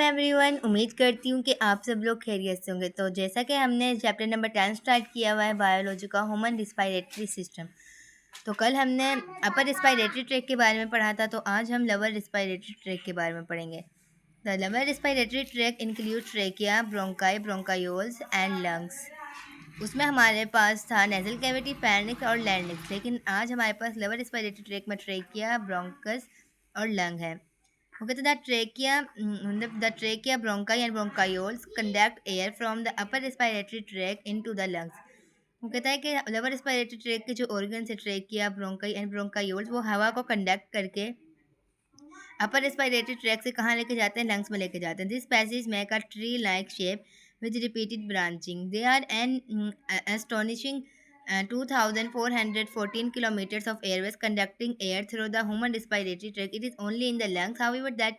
Everyone, उम्मीद करती हूँ कि आप सब लोग खैरियत से होंगे। तो जैसा कि हमने चैप्टर नंबर 10 स्टार्ट किया हुआ है बायोलॉजी का ह्यूमन रिस्पायरेटरी सिस्टम। तो कल हमने अपर रिस्पायरेटरी ट्रैक के बारे में पढ़ा था, तो आज हम लोअर रिस्पायरेटरी ट्रैक के बारे में पढ़ेंगे। The lower respiratory tract include trachea, bronchi, bronchioles and lungs. उसमें हमारे पास था नेजल कैविटी, पैरनिक्स और लैंडिक्स, लेकिन आज हमारे पास लोअर रिस्पायरेटरी ट्रैक में ट्रेकिया, ब्रोंकस और लंग है। Okay, so the trachea, bronchi, and bronchioles conduct air from the upper respiratory tract into the lungs. वो कहता है कि लोअर रेस्पिरेटरी ट्रैक के जो ऑर्गन्स है ट्रेकिया, ब्रोंकाई एंड ब्रोंकायोल्स, वो हवा को कंडक्ट करके अपर रेस्पिरेटरी ट्रैक से कहाँ लेके जाते हैं, लंग्स में लेके जाते हैं। This passage make a tree like shape with repeated branching. They are an astonishing 2,414 kilometers of airways conducting air through the human respiratory tract. It is only in the lungs, however, that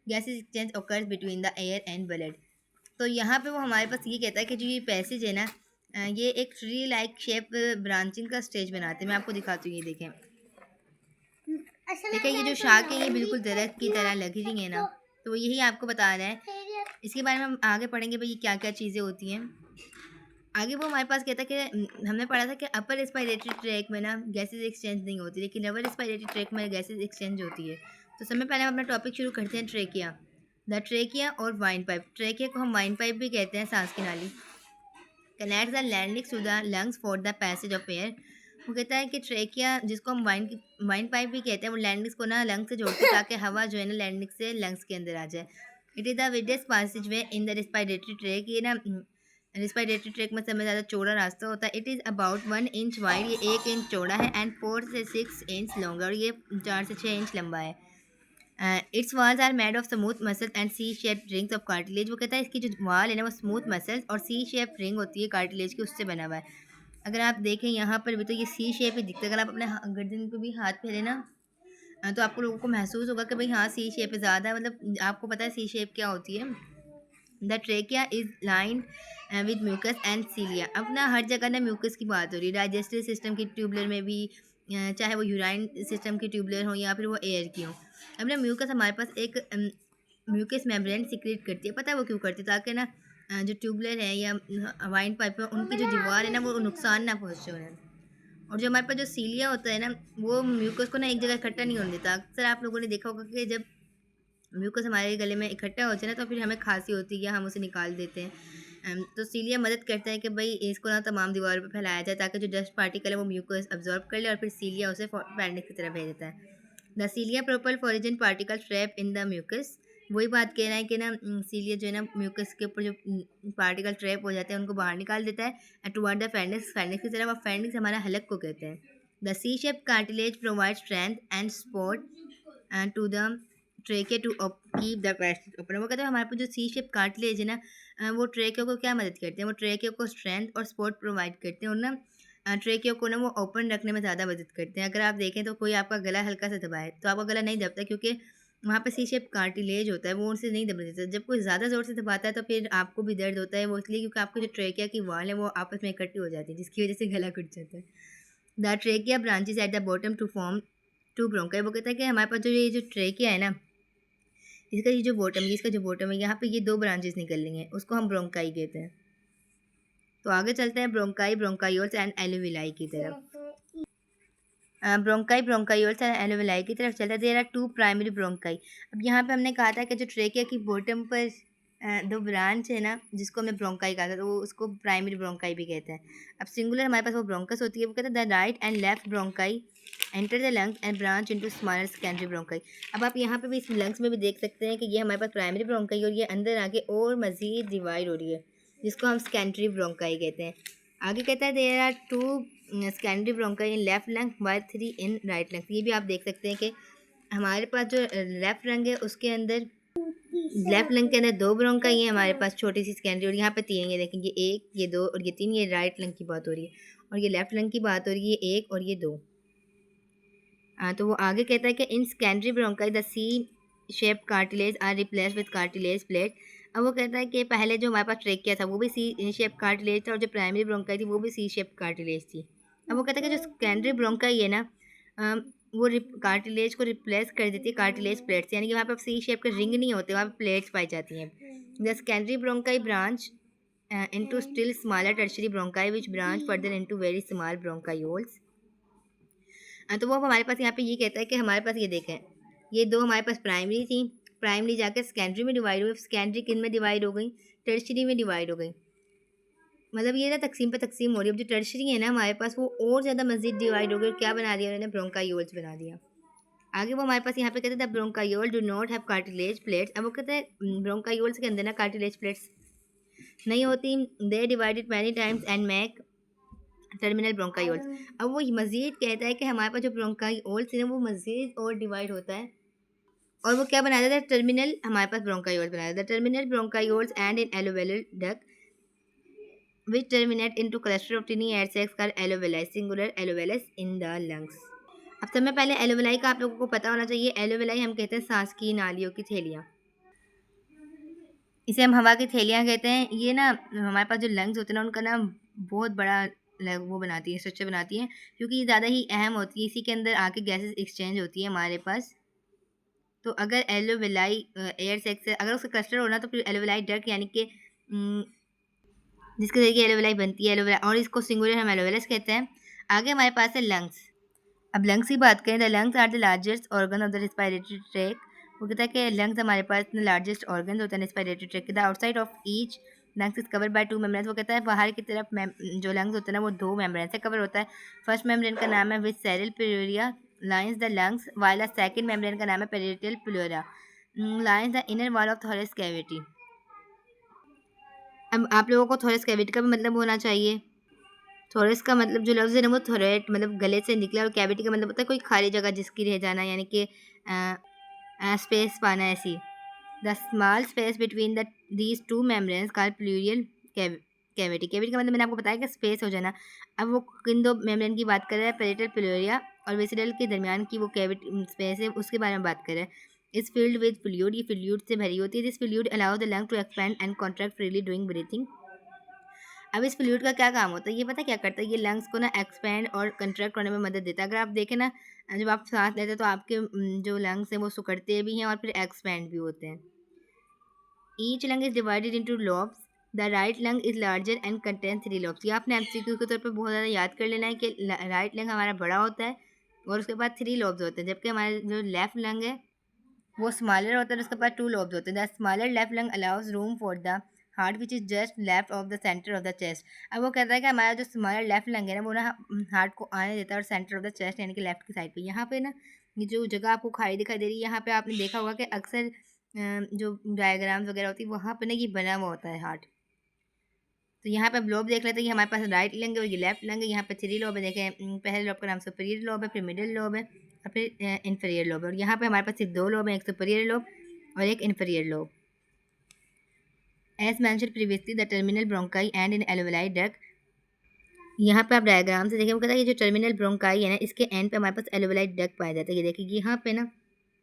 gases exchange occurs between the air and blood. तो यहाँ पे वो हमारे पास ये कहता है कि जो ये पैसेज है ना, ये एक ट्री लाइक शेप ब्रांचिंग का स्टेज बनाते हैं। मैं आपको दिखाती हूँ, ये देखें। देखिए ये जो शाख है ये बिल्कुल दरख्त की तरह लगी हुई है ना, तो यही आपको बता रहा है। इसके बारे में हम आगे पढ़ेंगे भाई ये क्या क्या चीज़ें होती हैं। आगे वो हमारे पास कहता है कि हमने पढ़ा था कि अपर रेस्पिरेटरी ट्रैक में ना गैसेज एक्सचेंज नहीं होती, लेकिन लोअर रेस्पिरेटरी ट्रैक में गैसेज एक्सचेंज होती है। तो सबसे पहले हम अपना टॉपिक शुरू करते हैं ट्रेकिया। द ट्रेकिया और वाइन पाइप। ट्रेकिया को हम वाइन पाइप भी कहते हैं, सांस की नाली। Connect the larynx to the lungs for the passage of air. वो कहता है कि ट्रेकिया, जिसको हम वाइन पाइप भी कहते हैं, वो लैंडिक्स को ना लंग्स से जोड़ते हैं ताकि हवा जो है ना लैंडिक्स से लंग्स के अंदर आ जाए। It is the widest passage way in the respiratory track. ये ना रिस्पायरेटरी ट्रैक में सबसे ज़्यादा चौड़ा रास्ता होता है। It is about 1 inch wide, ये 1 इंच चौड़ा है, एंड 4 से 6 इंच लॉन्ग, और ये 4 से 6 इंच लंबा है। Its walls are made of smooth muscles and C shape rings of cartilage. वो कहता है इसकी जो वॉल है ना वो स्मूथ मसल्स और सी शेप रिंग होती है कार्टिलेज की, उससे बना हुआ है। अगर आप देखें यहाँ पर भी तो ये सी शेप ही दिखता है। अगर आप अपने गर्दन पे भी हाथ फेरे ना, तो आपको लोगों को महसूस होगा कि भाई हाँ सी शेप ज़्यादा, मतलब आपको पता है सी शेप क्या होती है। The trachea is lined with mucus and cilia. अब ना हर जगह ना म्यूकस की बात हो रही है, डाइजेस्टिव सिस्टम की ट्यूबुलर में भी, चाहे वो यूराइन सिस्टम की ट्यूबुलर हो या फिर वो एयर की हो। अब ना म्यूकस हमारे पास एक म्यूकस मेम्ब्रेन सिक्रेट करती है। पता है वो क्यों करती है? ताकि ना जो ट्यूबुलर है या वाइन पाइप है उनकी जो दीवार है ना वो नुकसान ना पहुँचे उन्हें। और जो हमारे पास जो सीलिया होता है ना, वो म्यूकस को ना एक जगह इकट्ठा नहीं होने देता। अक्सर आप लोगों ने देखा होगा कि जब म्यूकस हमारे गले में इकट्ठा होता है ना, तो फिर हमें खांसी होती है या हम उसे निकाल देते हैं। तो सीलिया मदद करता है कि भाई इसको ना तमाम दीवारों पे फैलाया जाए ताकि जो डस्ट पार्टिकल है वो म्यूकस अब्जॉर्ब कर ले, और फिर सीलिया उसे पैरनिक की तरह भेज देता है। The cilia propel foreign particle trap in the mucus. वही बात कह रहा है कि ना सीलिया जो है ना म्यूकस के ऊपर जो पार्टिकल ट्रैप हो जाते हैं उनको बाहर निकाल देता है टुवर्ड द फेनिक्स, फेनिक्स की तरफ। और फेनिक्स हमारा हलक को कहते हैं। The C shape cartilage provide strength and support and to the trachea to keep the passage open. वो कहते हैं हमारे पास जो सी शेप कार्टिलेज है ना, वो ट्रेके को क्या मदद करते हैं, वो ट्रेके को स्ट्रेंथ और सपोर्ट प्रोवाइड करते हैं, और ना ट्रेके को ना वो ओपन रखने में ज़्यादा मदद करते हैं। अगर आप देखें तो कोई आपका गला हल्का सा दबाए तो आपका गला नहीं दबता, क्योंकि वहाँ पे सी शेप कार्टिलेज होता है, वो उनसे नहीं दबने देता। जब कोई ज़्यादा ज़ोर से दबाता है तो फिर आपको भी दर्द होता है। वो इसलिए क्योंकि आपको जो ट्रेकिया की वॉल है वो आपस में इकट्ठी हो जाती है, जिसकी वजह से गला घुट जाता है। The trachea branches at the bottom to form two bronchi. वो कहता है कि हमारे पास जो ये जो ट्रेकिया है ना, इसका ये जो बॉटम है, इसका जो बॉटम है यहाँ पे ये 2 ब्रांचेस निकल रही हैं, उसको हम ब्रोंकाई कहते हैं। तो आगे चलते हैं ब्रोंकाई, ब्रोंकायोल्स एंड एलोविलाई की तरफ। ब्रोंकाई, ब्रोंकायोल्स एंड एलोविलाई की तरफ चलते हैं। There are 2 primary bronchi. अब यहाँ पे हमने कहा था कि जो ट्रेकिया की बॉटम पर 2 ब्रांच है ना, जिसको हमने ब्रोंकाई कहा था, तो वो उसको प्राइमरी ब्रोंकाई भी कहते हैं। अब सिंगुलर हमारे पास वो ब्रोंकस होती है। वो कहते हैं the right and left bronchi enter the lungs and branch into smaller secondary bronchi. अब आप यहाँ पे भी इस लंग्स में भी देख सकते हैं कि ये हमारे पास प्राइमरी ब्रोंकाई और ये अंदर आके और मज़ीद डिवाइड हो रही है, जिसको हम सेकेंडरी ब्रोंकाई कहते हैं। आगे कहता है there are 2 secondary bronchi in left lung by 3 in right lung. ये भी आप देख सकते हैं कि हमारे पास जो लेफ्ट लंग है उसके अंदर, लेफ्ट लंग के अंदर 2 ब्रोंकाई है हमारे पास, छोटी सी सेकेंडरी, और यहाँ पे 3। ये देखेंगे 1, ये 2 और ये 3। ये राइट लंग की बात हो रही है, और ये लेफ्ट लंग की बात हो रही है 1 और ये 2। तो वो आगे कहता है कि in secondary bronchi the C shape cartilage are replace with cartilage plate. अब वो कहता है कि पहले जो हमारे पास ट्रेकिया था वो भी सी शेप कार्टिलेज था, और जो प्राइमरी ब्रोंकाई थी वो भी सी शेप कार्टिलेज थी। अब वो कहता है कि जो सेकेंडरी ब्रोंकाई है ना, वो कार्टिलेज को रिप्लेस कर देती है कार्टिलेज प्लेट्स, यानी कि वहाँ पे सी शेप के रिंग नहीं होते, वहाँ पे प्लेट्स पाई जाती हैं। The secondary bronchi branch into still smaller tertiary bronchi which branch further into very small bronchioles। तो वो अब हमारे पास यहाँ पे ये कहता है कि हमारे पास ये देखें, ये दो हमारे पास प्राइमरी थी, प्राइमरी जाकर सेकेंडरी में डिवाइड हुई, सेकेंडरी किन में डिवाइड हो गई, टर्शरी में डिवाइड हो गई। मतलब ये ना तकसीम पे तकसीम हो रही है। अब जो टर्शरी है ना हमारे पास, वो और ज़्यादा मज़ीद डिवाइड हो गई, क्या बना दिया उन्होंने, ब्रोंकायोल्स बना दिया। आगे वो हमारे पास यहाँ पे कहते हैं the bronchiole do not have cartilage plates. अब वो कहते हैं ब्रोंकायोल्स के अंदर ना कार्टिलेज प्लेट्स नहीं होती, they divided many times and make terminal bronchioles. अब वो मज़ीद कहता है कि हमारे पास जो ब्रोंकायोल्स है वो मज़ीद और डिवाइड होता है, और वो क्या बना देता है, टर्मिनल हमारे पास ब्रोंकायोल्स बना देता है। Terminal bronchioles and in alveolar duct which terminate into cluster of tiny air sacs called alveoli, singular alveolus in the lungs। अब सब में पहले एलोवेलाई का आप लोगों को पता होना चाहिए। एलोवेलाई हम कहते हैं सांस की नालियों की थैलियाँ, इसे हम हवा की थैलियाँ कहते हैं। ये ना हमारे पास जो लंग्स होते हैं ना उनका ना बहुत बड़ा वो बनाती है, स्ट्रक्चर बनाती है, क्योंकि ये ज़्यादा ही अहम होती है, इसी के अंदर आके गैसेस एक्सचेंज होती है हमारे पास। तो अगर एलोवेलाई एयर सेक्स से अगर उसका क्लस्टर होना तो फिर एलोवेलाई डक्ट यानी कि जिसके जरिए एलोवेलाई बनती है, एलोवेलाई, और इसको सिंगुलर हम एलोवेलस कहते हैं। आगे हमारे पास है लंग्स। अब लंग्स की बात करें, the lungs are the largest organ of the respiratory tract. वो कहता है कि लंग्स हमारे पास लार्जेस्ट ऑर्गन होते हैं रेस्पिरेटरी ट्रैक के। The outside of each lungs is cover by 2 membranes. वो कहता है बाहर की तरफ जो लंग्स होते हैं ना वो 2 मेम्ब्रेन से कवर होता है। फर्स्ट मेम्ब्रेन का नाम है visceral pleura lines the lungs, while second membrane का नाम है parietal pleura lines the inner wall of thorax cavity. अब आप लोगों को थोरेक्स कैविटी का भी मतलब होना चाहिए। थोरेक्स का मतलब जो लफ्ज़ है ना वो थोरेट मतलब गले से निकला, और कैविटी का मतलब होता है कोई खाली जगह जिसकी रह जाना, यानी कि स्पेस पाना ऐसी। The small space between the these 2 membranes called pleural cavity. Cavity का मतलब मैंने आपको बताया कि स्पेस हो जाना। अब वो किन 2 मेम्ब्रेन की बात कर रहा है, पेरिटल प्लूरिया और विसरल के दरमियान की वो कैविटी स्पेस है, उसके बारे में बात कर रहा है। इस फील्ड विद फ्लूइड, ये फ्लूइड से भरी होती है। This fluid allow the lung to expand and contract freely during breathing. अब इस फ्लूइड का क्या काम होता है, ये पता क्या करता है, ये लंग्स को ना एक्सपैंड और कंट्रैक्ट होने में मदद देता है। अगर आप देखें ना जब आप सांस लेते हैं तो आपके जो लंग्स हैं वो सिकुड़ते भी हैं और फिर एक्सपैंड भी होते हैं। Each lung is divided into lobes. The right lung is larger and contain 3 lobes. ये आपने एमसीक्यू के तौर पर बहुत ज़्यादा याद कर लेना है कि राइट लंग हमारा बड़ा होता है और उसके बाद 3 लॉब्स होते हैं, जबकि हमारा जो लेफ्ट लंग है वो स्मॉलर होता है, उसके पास 2 लॉब्स होते हैं। The smaller left lung allows room for the heart which is just left of the centre of the chest. अब वो कहता है कि हमारा जो स्मॉलर लेफ्ट लंग है ना वो ना हार्ट को आने देता है और सेंटर ऑफ द चेस्ट यानी कि लेफ्ट की साइड पे। यहाँ पे ना ये जो जगह आपको खाली दिखाई दे रही है, यहाँ पे आपने देखा होगा कि अक्सर जो डायग्राम्स वगैरह होती है वहाँ पे ना ये बना हुआ होता है हार्ट। तो यहाँ पे अब लोब देख लेते हैं, हमारे पास राइट लंग है और ये लेफ्ट लंग है। यहाँ पे 3 लोब है, देखें पहले लोब का नाम सुपीरियर लोब है, फिर मिडिल लोब है और फिर इन्फीरियर लोब है। और यहाँ पे हमारे पास सिर्फ 2 लोब हैं, एक सुपीरियर लोब और एक inferior lobe. As mention previously the terminal bronchi and in alveoli duct. यहाँ पे आप डायग्राम से देखें, वो कहता है ये जो टर्मिनल ब्रोंकाई है ना इसके एंड पे हमारे पास एल्वेलाई डक्ट पाया जाता है। ये देखिए यहाँ पे ना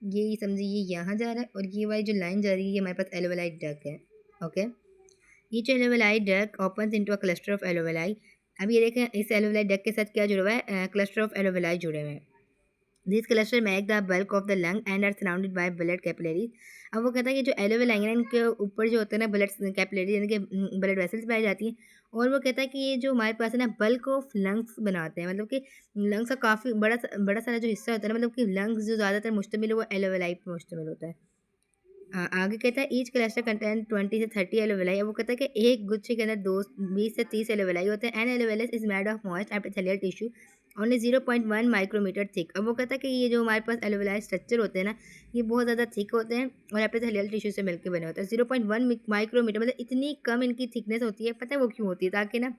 ये समझिए ये यहाँ जा रहा है और ये वाली जो लाइन जा रही है ये हमारे पास एल्वेलाई डक्ट है। Okay, each alveoli duct opens into a cluster of alveoli. अब ये देखें इस एल्वेलाई डक्ट के साथ क्या जुड़ा हुआ है, क्लस्टर ऑफ एल्वेलाई जुड़े हुए हैं। This cluster make the bulk of the lung and are surrounded by blood capillaries. अब वो कहता है कि जो एलोवेलाई है इनके ऊपर जो होता है ना ब्लड कैपिलरी यानी कि ब्लड वेसल्स पाई जाती हैं, और वो कहता है कि ये जो हमारे पास है ना बल्क ऑफ लंग्स बनाते हैं, मतलब कि लंग्स का काफ़ी बड़ा सारा जो हिस्सा होता है ना, मतलब कि लंग्स जो ज़्यादातर मुश्तमिल है वो एलोवेलाई पर मुश्तमिल होता है। आगे कहता है ईच क्लस्टर कंटेन 20 से 30 एलोवेलाई। वो कहता है कि एक गुच्छे के अंदर 20 से 30 एलोवेलाई होते हैं। An alveolus is made of moist epithelial tissue only 0.1 micrometre thick. अब वो कहता है कि ये जो हमारे पास एलोवेलाई स्ट्रक्चर होते हैं ना ये बहुत ज़्यादा थिक होते हैं और एपिथेलियल टिश्यू से मिलकर बने होते हैं। 0.1 माइक्रोमीटर मतलब इतनी कम इनकी थिकनेस होती है। पता है वो क्यों होती है, ताकि ना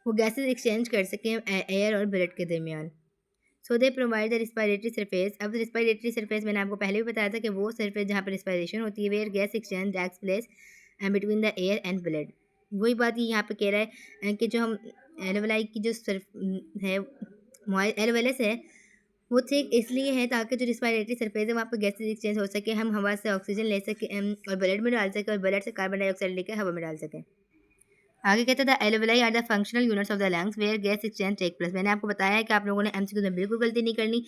वो गैसेज एक्सचेंज कर सकें एयर और ब्लड के दरमियान। So they provide the respiratory surface. अब रिस्पायरेटरी सरफेस मैंने आपको पहले भी बताया था कि वो सरफेस जहाँ पर रिस्पायरेशन होती है, where gas exchange that's place between the air and blood. वही बात ये यहाँ पे कह रहा है कि जो हम एलोवेलाई की जो है एलोवेलस है वो थिक इसलिए है ताकि जो रिस्पायरेटरी सरफेस है वहाँ पर गैसेज एक्सचेंज हो सके, हम हवा से ऑक्सीजन ले सकें और ब्लड में डाल सकें और ब्लड से कार्बन डाइऑक्साइड लेकर हवा में डाल सकें। आगे कहते the alveoli are the functional units of the lungs where gas exchange take place. मैंने आपको बताया है कि आप लोगों ने एमसीक्यू में बिल्कुल गलती नहीं करनी।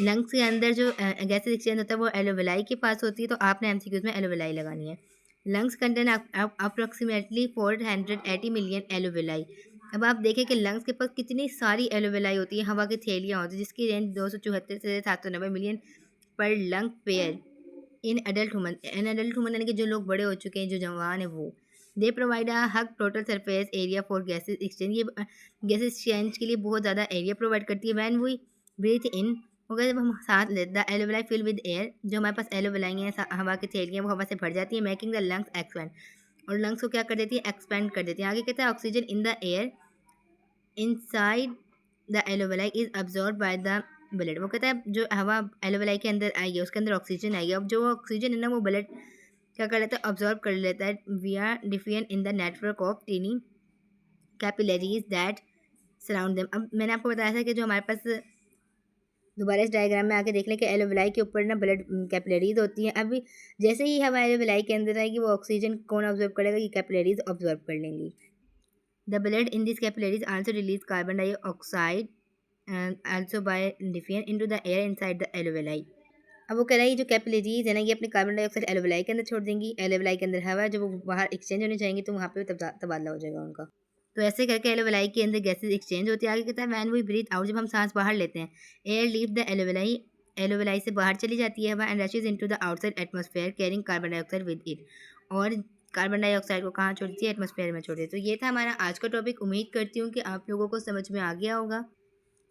लंग्स के अंदर जो गैस एक्सचेंज होता है वो एलोवेलाई के पास होती है, तो आपने एमसीक्यूज में एलोवेलाई लगानी है। Lungs contain approximately 480 million alveoli. अब आप देखें कि लंग्स के पास कितनी सारी एलोवेलाई होती है, हवा की थैलियाँ होती है, जिसकी रेंज 274 से 790 मिलियन पर lung pair in adult human. यानी कि जो लोग बड़े हो चुके हैं, जो जवान है, वो they provide a hug total surface area for gases exchange. ये गैसेज एक्सचेंज के लिए बहुत ज़्यादा एरिया प्रोवाइड करती है। वैन वी ब्रीथ इन, अगर जब हम सांस लेते हैं, एलोवेलाई फिल विद एयर, जो हमारे पास एलोवेलाई हैं हवा की थैलियाँ, वो हवा से भर जाती है, मेकिंग द लंग्स एक्सपैंड, और लंग्स को क्या कर देती है, एक्सपैंड कर देती है। आगे कहता है oxygen in the air inside the alveoli is absorb by the blood. वो कहता है जो हवा एलोवेलाई के अंदर आएगी उसके अंदर ऑक्सीजन आएगी, अब जो ऑक्सीजन है ना वो ब्लड क्या कर लेता है, ऑब्जॉर्व कर लेता है we are diffusing in the network of tiny capillaries that surround them. अब मैंने आपको बताया था कि जो हमारे पास, दोबारा इस डायग्राम में आके देख लें कि एलोवेलाई के ऊपर ना ब्लड कैपिलरीज होती हैं। अब जैसे ही हवा एलोवेलाई के अंदर आएगी वो ऑक्सीजन कौन ऑब्जर्व करेगा, ये कैपिलरीज ऑब्जर्व कर लेंगी। The blood in this capillaries also release carbon dioxide also by diffusion into the air inside the alveoli. अब वो कह रहा है ये जो कैपिलरीज है ना, ये अपने कार्बन डाइऑक्साइड एलोवेलाई के अंदर छोड़ देंगी, एलोवेलाई के अंदर हवा, जब वो बाहर एक्सचेंज होने जाएंगी तो वहाँ पे तबादला हो जाएगा उनका। तो ऐसे करके एलोवेलाई के अंदर गैसेज एक्सचेंज होती है। आगे कहता है वैन वी ब्रीथ आउट, जब हम सांस बाहर लेते हैं, एयर लीव द एलोवेलाई, एलोवेलाई से बाहर चली जाती है हवा, and rushes into the outside atmosphere carrying carbon dioxide with it, और कार्बन डाइऑक्साइड को कहाँ छोड़ती है, एटमॉस्फेयर में छोड़ती है। तो ये था हमारा आज का टॉपिक। उम्मीद करती हूँ कि आप लोगों को समझ में आ गया होगा।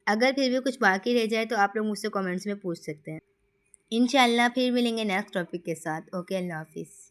अगर फिर भी कुछ बाकी रह जाए तो आप लोग मुझसे कमेंट्स में पूछ सकते हैं। इंशाल्लाह फिर मिलेंगे नेक्स्ट टॉपिक के साथ। ओके, अल्लाह हाफिज़।